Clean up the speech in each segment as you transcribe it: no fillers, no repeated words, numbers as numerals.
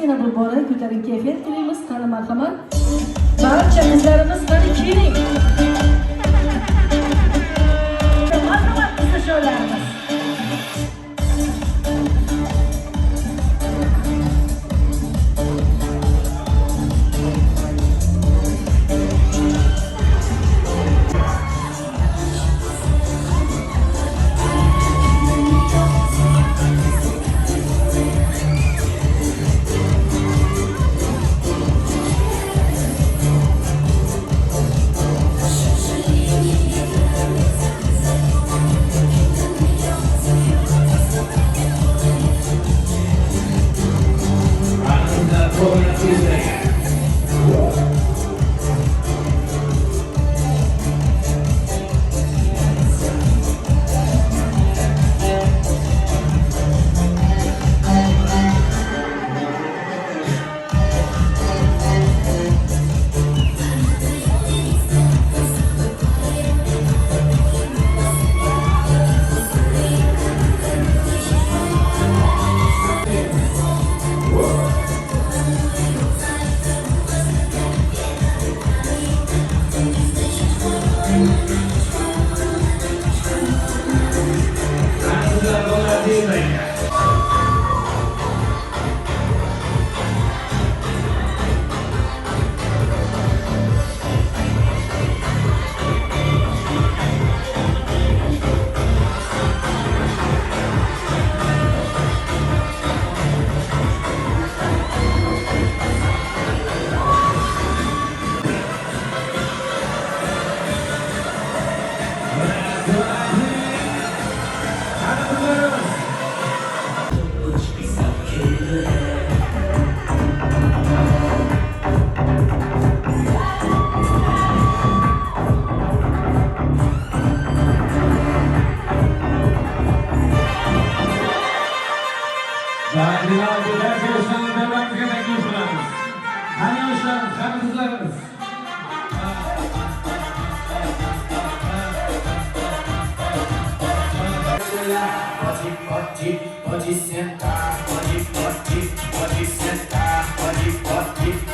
Yine bu bora ko'taring kayfiyat tilaymiz. Qani marhamat. Barcha yuzlarimiz qani keling. Marhamat qizlarimiz. Demak, barcha yoshlarni davramizga taklif qilamiz. Qani yoshlarimiz, qani qizlarimiz. Pode sentar, pode sentar, pode sentar.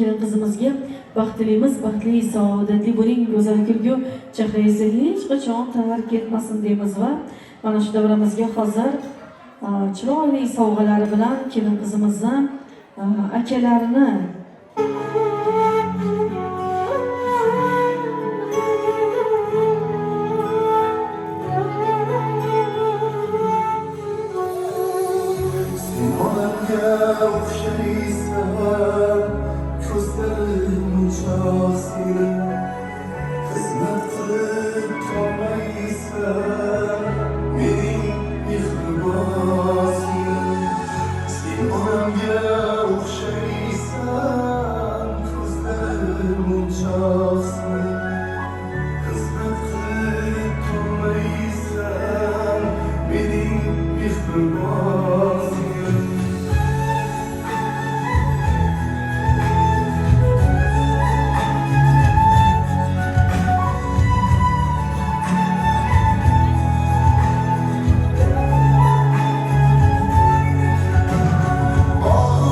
Kelin qizimizga baxtlimiz, baxtli, saodatli bo'ling, go'zal kulgu chehrangizni hech qachon tark etmasin deymiz va mana shu davramizga hozir chiroyli sovg'alari bilan kelin qizimizni akalarini Oh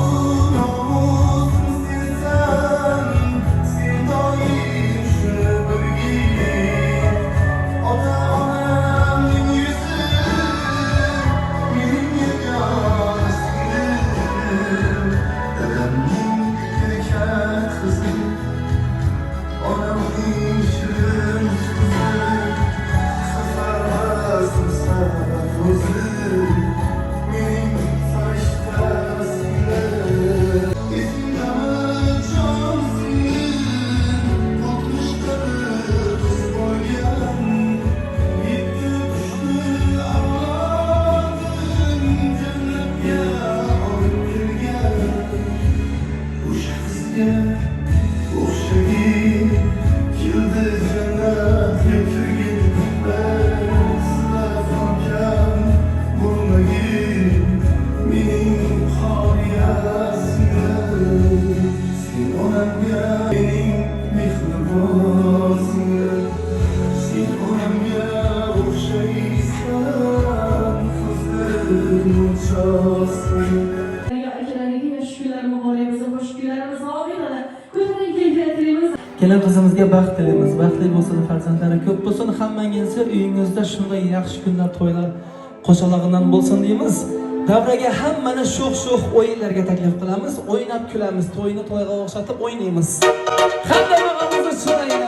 Akalariga yosh kunlar muborak bo'lsin, qo'shiq kunlarimiz davom etadi. Ko'taring kayfiyatimiz. Kelin qizimizga baxt tilaymiz. Baxtli bo'lsin, farzandlari ko'p bo'lsin, hammangizga uyingizda shunday yaxshi kunlar, to'ylar qo'shalog'idan bo'lsin deymiz. Davraga hammani sho'x-sho'x o'yinlarga taklif qilamiz. O'ynab kulamiz, to'yni to'yga o'xshatib o'ynaymiz. Hamma og'amizni so'raymiz.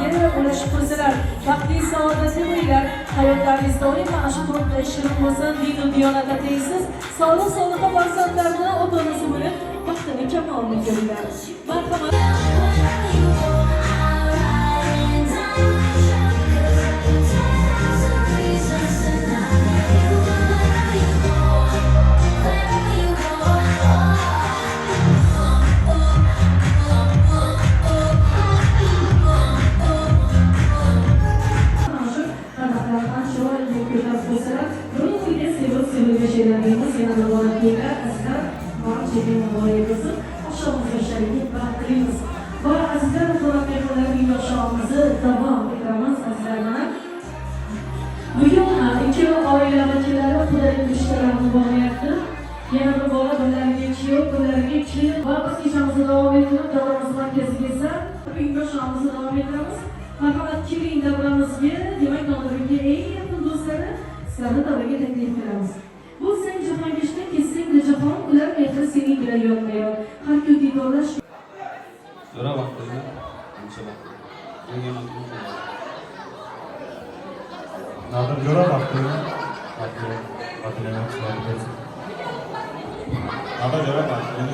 Yana ulashib qo'ysalar, baxtli saodatli bo'linglar. Hayotlaringiz doim mana shu to'rtta shirin bo'lsin, din-u diyonatda tengsiz, sog'lik sog'liqqa farzandlarni ota-onasi bo'lib, baxtini kamolini ko'ringlar. Marhamat. Bugun ikkala oila vakillari qudalik rishtalarni bog'layapti. Yana bir bola birlariga kuyov, birlariga kelin va biz kechamizni davom ettirib, davramiz markaziga esa yoshlarimizni davom ettiramiz. Marhamat, keling davramizga, demak Nodirbekka eng yaqin do'stlari sizlarni davraga taklif qilamiz. Bu sen jahongashda kessang jahon, ular mehri sening bilan yonma-yon. Har kun diydorlash. Zo'ra vaqtida, ancha vaqt. Nadir jo'ra vaqtida, vaqtida yaxshilar bo'lsin. Nadir jo'ra vaqtida,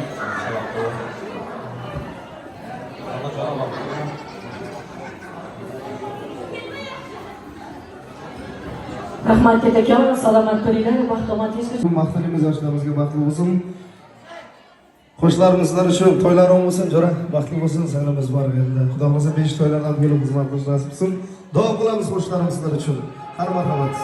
Nadir jo'ra vaqtida. Rahmat katakon, salomat bo'linglar, baxtomatingiz. Maqsadimiz yoshlarımizga baxtli bo'lsin. Qo'shlarimiz sizlar uchun to'ylaring bo'lsin, jo'ra baxtli bo'lsin, sanamiz bor endi. Xudo xolasa 5 to'ylardan bo'lib xizmat qilish nasib bo'lsin. Duo qilamiz qo'shlarimiz sizlar uchun. Har marhamat.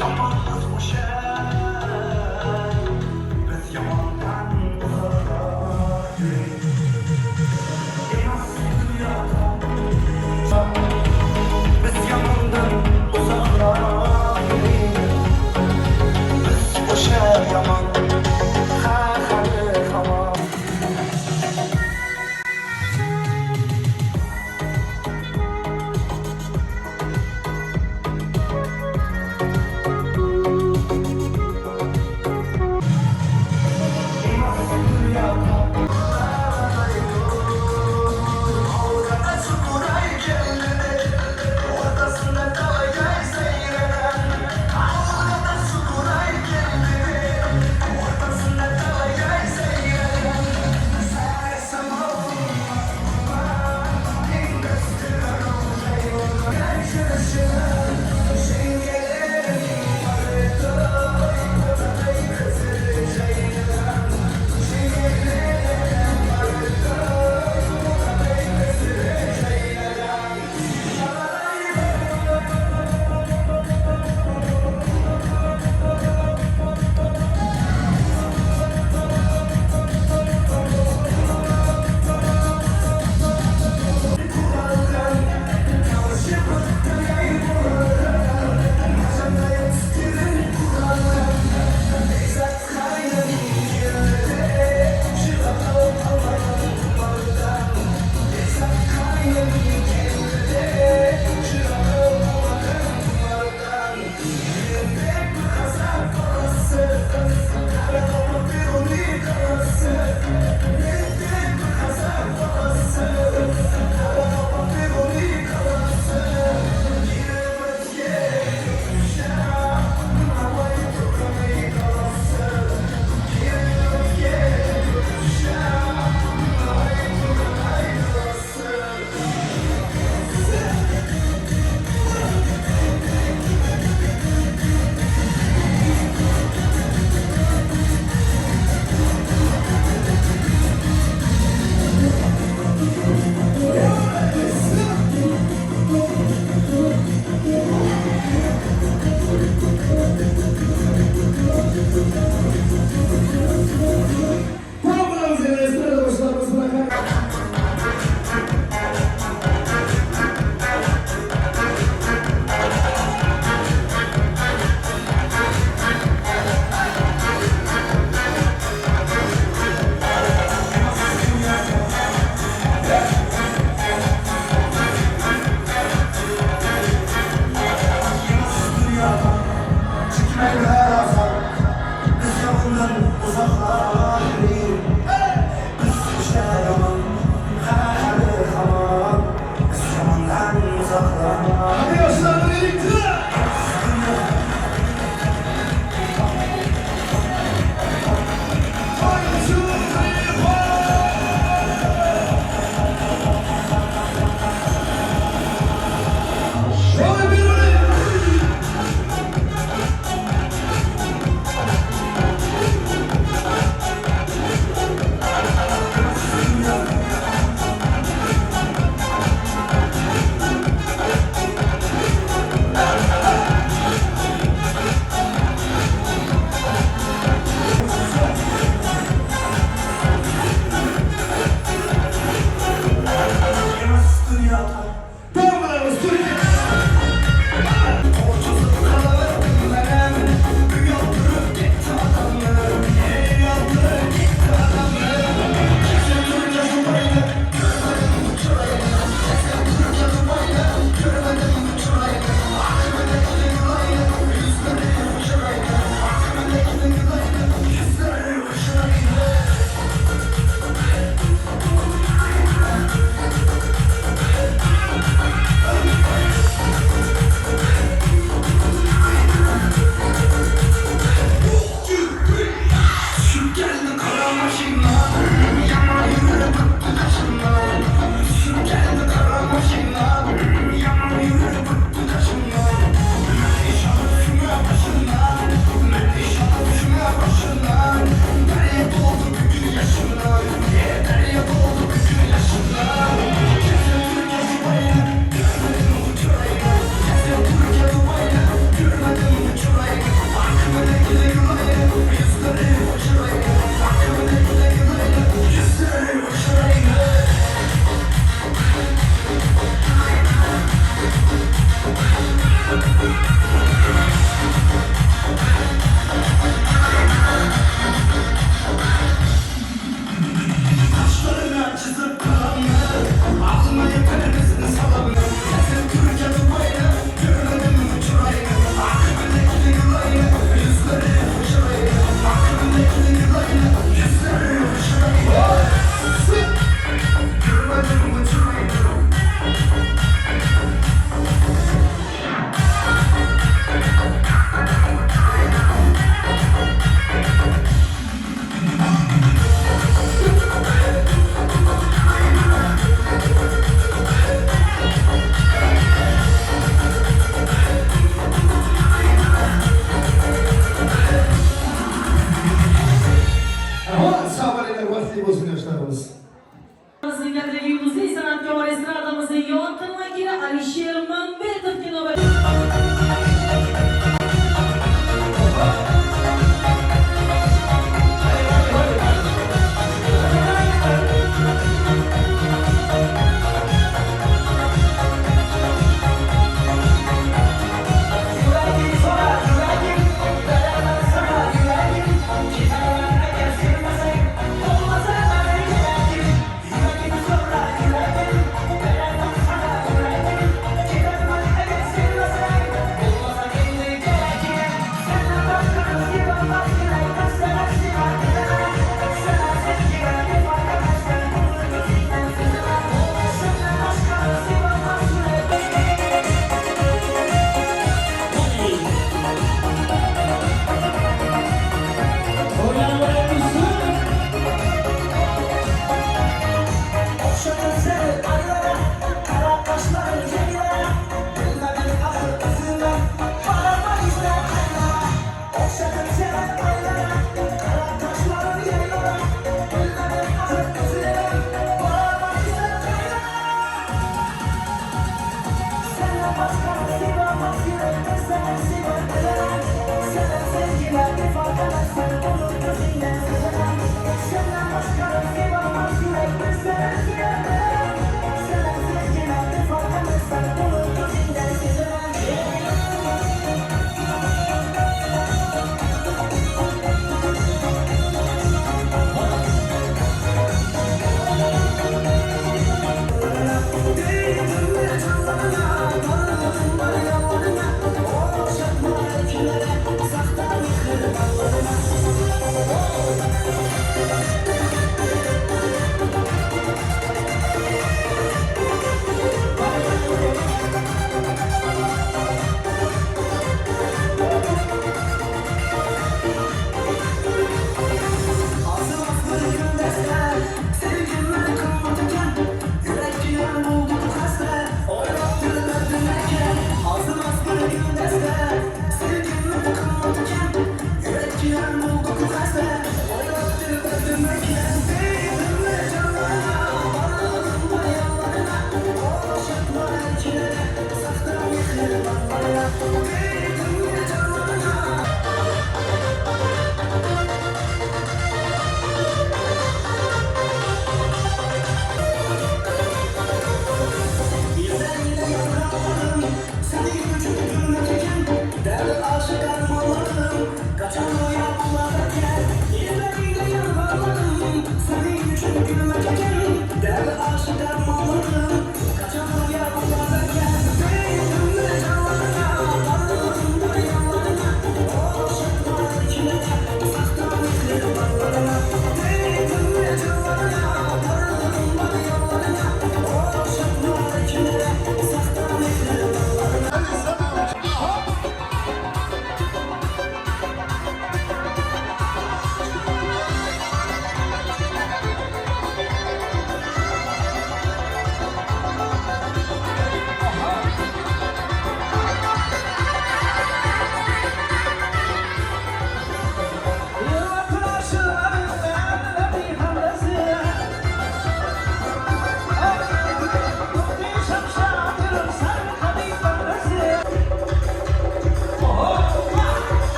Yamanız boşar Biz yamandan uzaklar Biz yamandan uzaklar Biz boşar yaman Hali hamam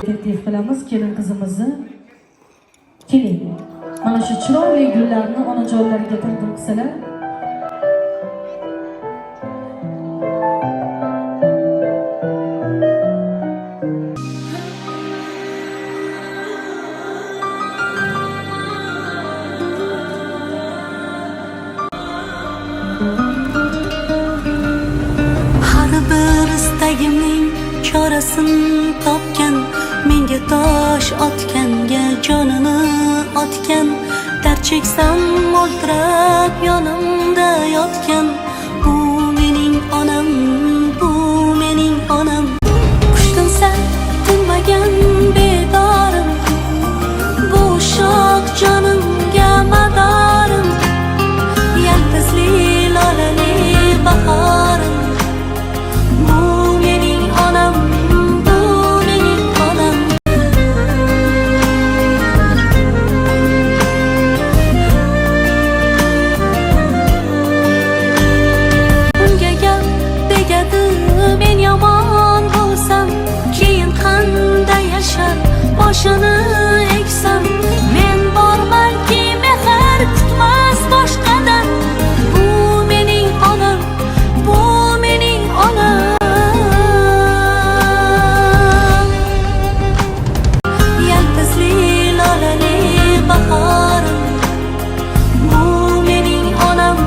taklif qilamiz kelin qizimizni. Keling. Mana shu chiroyli gullarni onajonlariga taqdim qilsalar. Har bir istagimning chorasini topgan, menga tosh otganga jonini otgan, dard cheksam o'ltirib yonimda yotgan. Bu mening onam, bu mening onam. Qushtinsa tinmagan bedorim, bu shoh jonimga madorim. Yalpizli lolali bahorim, bu mening onam, bu mening onam. Unga gap tegadi, men yomon bo'lsam, keyin qanday yashar boshini eksam. Men bormanki mehr kutmas boshqadan. Bu mening onam, bu mening onam. Yalpizli lolali bahorim, bu mening onam,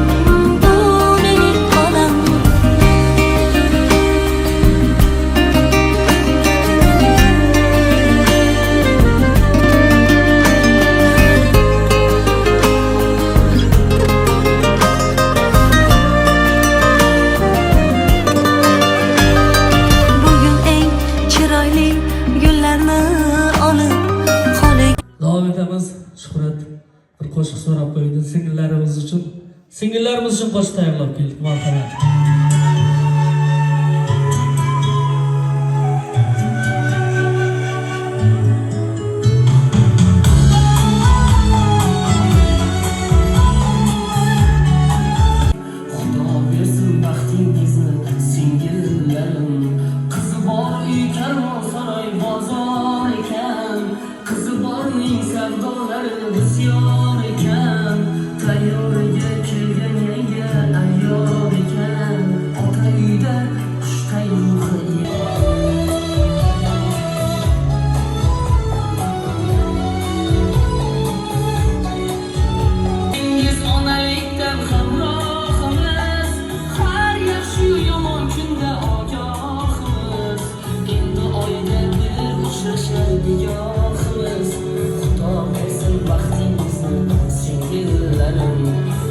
bu mening onam. Bugun eng chiroyli gullarni olib qo'liga Davom etamiz. Shuhrat bir qo'shiq so'rab qo'ydi. Singillarimiz uchun qo'shiq tayyorlab keldik. Marhamat. Xudo bersin baxtingizni singillarim. Qizi bor uy karvon saroy bozor ekan. Qizi borning savdolari bisyor ekan. Tayyoriga kelgan yanga ayyor ekan. Ota uyda qushday ruhi Siz onalikdan hamrohimiz, har yaxshi yomon kunda ogohimiz. Endi oyda bir uchrashar nigohimiz. Xudo bersin baxtingizni singillarim.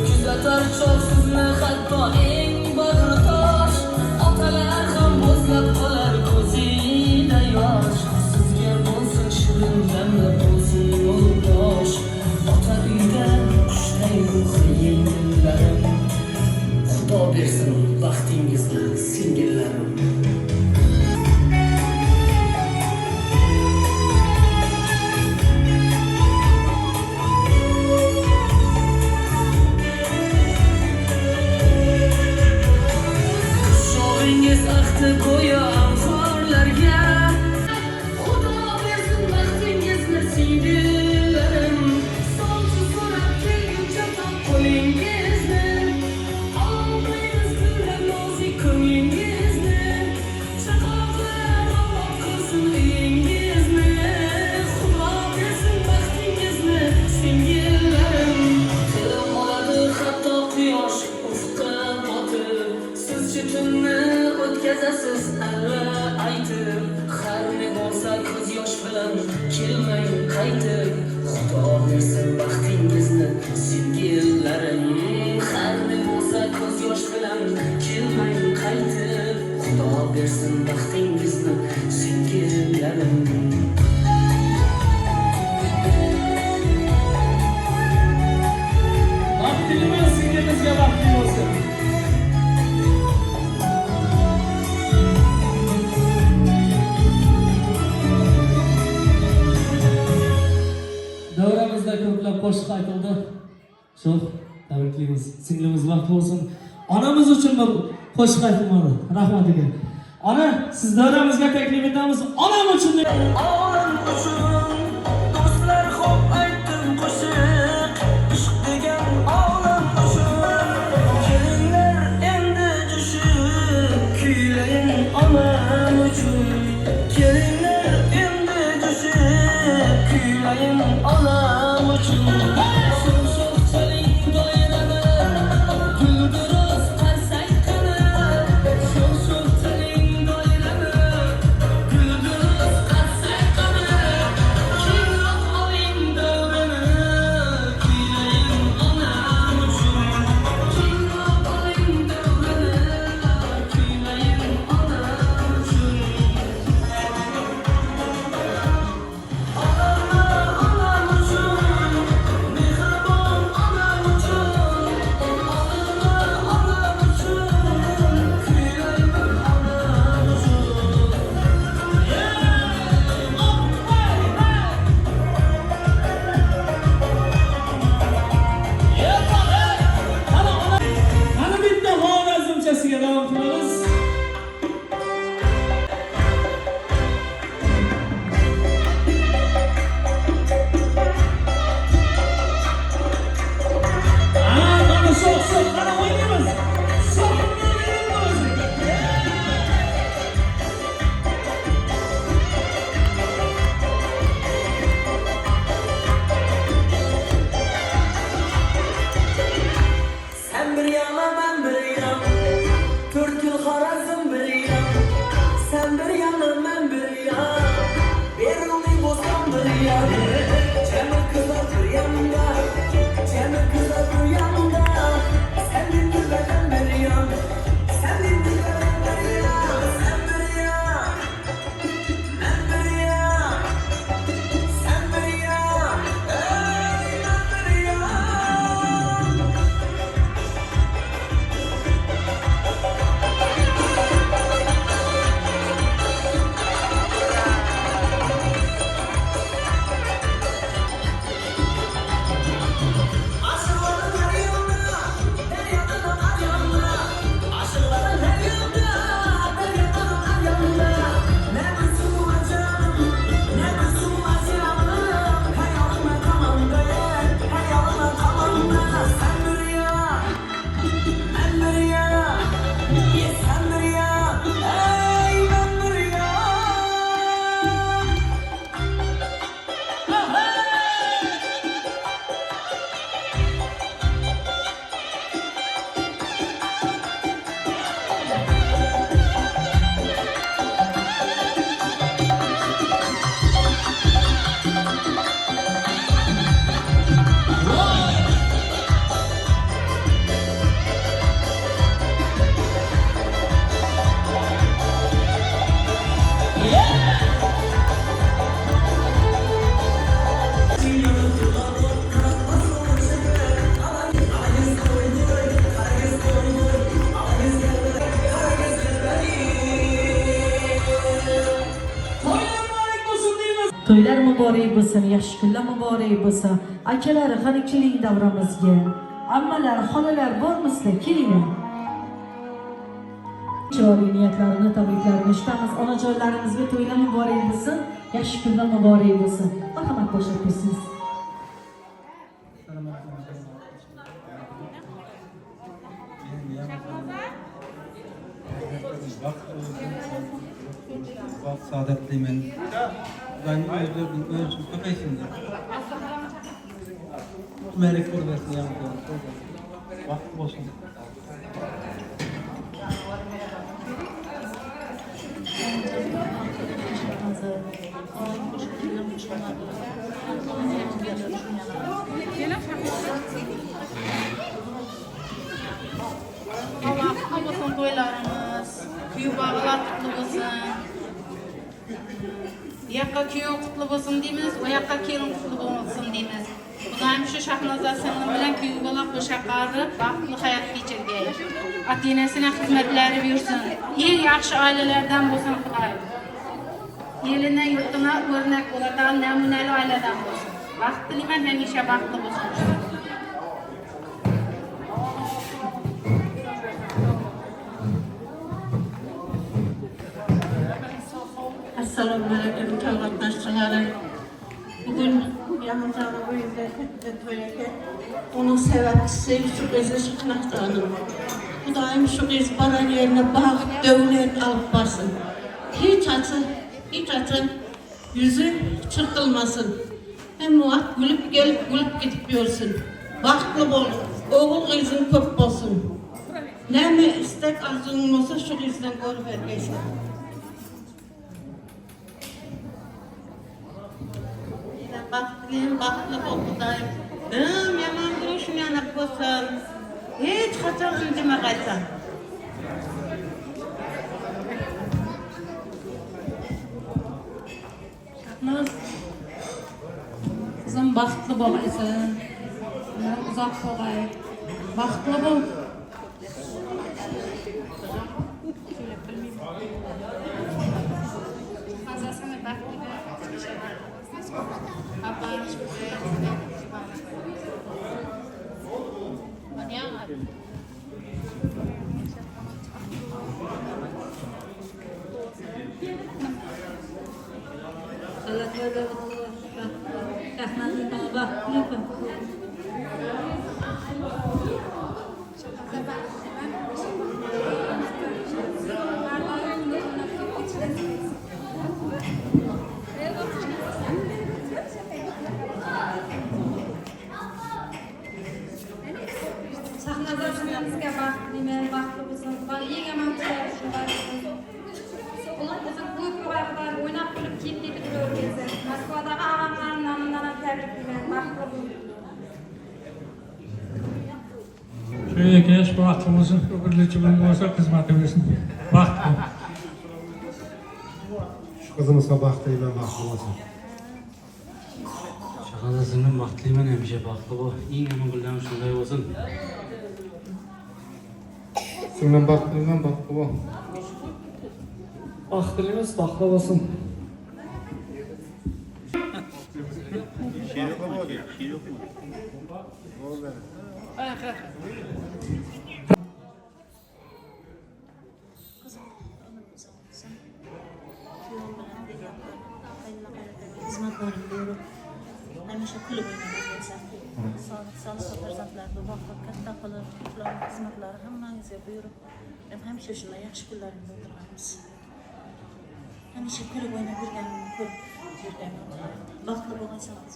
Kuzatar chog' sizni hatto eng bag'ritosh. Otalar ham bo'zlab qolar ko'zida yosh. Sizga bo'lsin shirin damda bo'lsin yo'ldosh. Ota uyda qushday ruhi yengillarim. Xudo bersin baxtingizni singillarim. Sho'ringiz ahdi go'yo anhorlarga. Xudo bersin baxtingizni singillarim. Solchi so'rab kelguncha top qo'lingizni. Olmaymiz gullar nozik ko'nglingizni. Chaqaloqlar obod qilsin uyingizni. Xudo bersin baxtingizni singillarim. Tilim oladi hatto quyosh ufqqa botib. Siz chetimni o'tkazasiz alla aytib. Har ne bo'lsa ko'z yosh bilan kelmang qaytib. Xudo bersin baxtingizni singillarim. Har ne bo'lsa ko'z yosh bilan kelmang qaytib. Xudo bersin baxtingizni singillarim. Baxtimiz singlimizga baxtli bo'lsin. Davramizda ko'plab qo'shiq aytildi. Shu tabriklaymiz. Singlimiz baxtli bo'lsin. Onamiz uchun bir qo'shiq aytilmadi. Rahmat aka. Ona, siz davramizga taklif etamiz. Onam uchun. To'ylar muborak bo'lsin, yaxshi kunlar muborak bo'lsin. Akalar, qani keling davramizga. Ammalar, xolalar bormisizlar? Kelinglar. Chiroyli niyatlarini, tabriklarini eshitamiz. Onajonlarimizga to'ylar muborak bo'lsin, yaxshi kunlar muborak bo'lsin. Marhamat, boshlab bersangiz. Bak saadetliyim. Ben ölçüm köpeysin. Melek kurbesin yanımda. Vakti olsun. Allah kutlu olsun toylarımız. Kuyuk bağlar kutlu olsun. Yakka kuyuk kutlu olsun deyimiz, o yakka kelin kutlu olsun deyimiz. Kudayım şu Şahnaza senin bilen kuyuk bağlar bu şakarı baklı hayat geçirge. Atinesine hizmetleri versin. En yaxşı ailelerden olsun Kudayım. Yeline yurtuna örnek olatan nemuneli aileden olsun. Baktı limen hemişe baktı olsun. Assalamu alaikum tavlatdaşçıları. Bugün yanımda böyle toyaka onun sebepçisi şu kızı çıkmaktanım. Bu daim şu kız bana yerine bağ, devlet alıp basın. Hiç açın, yüzü çırpılmasın. Hem muhat gülüp gelip gülüp gidip görsün. Baktlı bol, oğul kızın köp olsun. Ne mi istek arzun olsa şu kızdan görüvergeysin. Baktlı bol dayım. Yaman duruşum yanıp olsun. Hiç kaçan öncüme kaçan. Şahnaz, kızım baktlı bolaysın. Uzak bolay. Baktlı bol. Fazlasını baktlı bol. Sahnazasınızga baxtliman, baxtli bo'lsin. Va eng yomon tilashlar. Ular o'zim bu ko'rarlar, o'ynab kulib ketib turavergan. Moskvadagi og'amlarning nomidan tabriklayman. Baxtli bo'ling. Şöyle geç vaxtımızın öbürlücümün olsa hizmet edesin. Vaxt bu. Shu qizimizga baxtliman, baxtli bo'lsin. Shahadasinden baxtlıyman hemşe baxtlı bu. En yomon bildiğim şunday olsun. Singlim baxtliman, baxtli bo'l. Baxtlıyız, baxtlı olsun. Hizmetlerini diyorum. Hemşe kulüp oynayacağım. Sağlıklı farzandlarını muvaffakiyatla kılın. Ularning hizmetlari hammangizga buyurib, hemşe shunday yaxshi kunlaringni o'tiramiz. Hemşe kulüp oynab yurganimni ko'rib yurganman. Baxtli bo'lsangiz.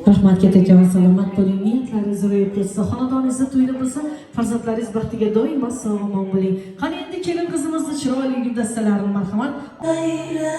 Rahmat kattakon, salomat bo'ling. Niyatlaringiz ro'yobga yetsa, xonadoningizda to'ylar bo'lsa, farzandlaringiz baxtiga doimo sog'-omon bo'ling. Qani endi kelin qizimizni chiroyli guldastalarini marhamat. Ayla